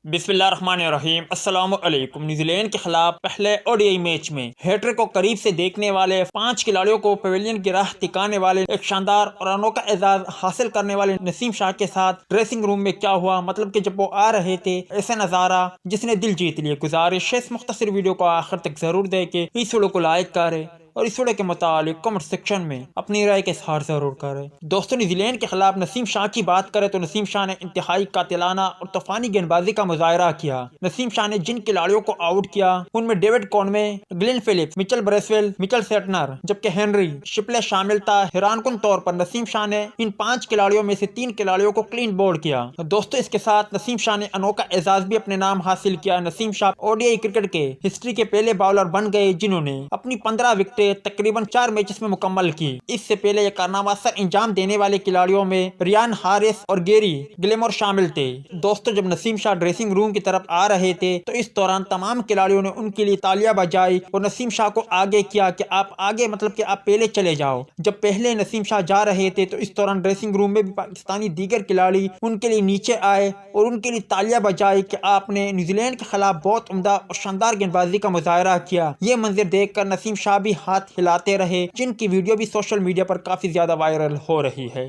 بسم اللہ الرحمن الرحیم۔ السلام علیکم۔ نیوزی لینڈ کے خلاف پہلے ODI میچ میں ہیٹرک کو قریب سے دیکھنے والے 5 کھلاڑیوں کو پیویلین کی راہ دکھانے والے ایک شاندار اور انوکھا اعزاز حاصل کرنے والے نسیم شاہ کے ساتھ ڈریسنگ روم میں کیا ہوا، مطلب کہ جب وہ آ رہے تھے ایسا نظارہ جس نے دل جیت لیے۔ گزارش ہے اس مختصر ویڈیو کو آخر تک ضرور دیکھیں، اس ویڈیو کو لائک کریں اور اس ویڈیو کے متعلق کمنٹ سیکشن میں اپنی رائے کے اظہار ضرور کریں۔ دوستو، نیوزی لینڈ کے خلاف نسیم شاہ کی بات کریں تو نسیم شاہ نے انتہائی قاتلانہ اور طوفانی گیند بازی کا مظاہرہ کیا۔ نسیم شاہ نے جن کھلاڑیوں کو آؤٹ کیا ان میں ڈیوڈ کونوے، گلین فلپس، مچل بریسویل، مچل سیٹنر، جبکہ ہنری شپلے شامل تھا۔ حیران کن طور پر نسیم شاہ نے ان 5 کھلاڑیوں میں سے 3 کھلاڑیوں کو کلین بولڈ کیا۔ دوستو، اس کے ساتھ نسیم شاہ نے انوکھا اعزاز بھی اپنے نام حاصل کیا۔ نسیم شاہ ODI کرکٹ کے ہسٹری کے پہلے باؤلر بن گئے جنہوں نے اپنی 15 وکٹیں تقریباً 4 میچز میں مکمل کی۔ اس سے پہلے یہ کارنامہ سر انجام دینے والے کھلاڑیوں میں ریان ہارس اور گیری گلمور شامل تھے۔ دوستو، جب نسیم شاہ ڈریسنگ روم کی طرف آ رہے تھے تو اس دوران تمام کھلاڑیوں نے ان کے لیے تالیاں بجائی اور نسیم شاہ کو آگے کیا کہ آپ آگے، مطلب کہ آپ پہلے چلے جاؤ۔ جب پہلے نسیم شاہ جا رہے تھے تو اس دوران ڈریسنگ روم میں بھی پاکستانی دیگر کھلاڑی ان کے لیے نیچے آئے اور ان کے لیے تالیاں بجائی کہ آپ نے نیوزی لینڈ کے خلاف بہت عمدہ اور شاندار گیند بازی کا مظاہرہ کیا۔ یہ منظر دیکھ کر نسیم شاہ بھی ہاتھ ہلاتے رہے، جن کی ویڈیو بھی سوشل میڈیا پر کافی زیادہ وائرل ہو رہی ہے۔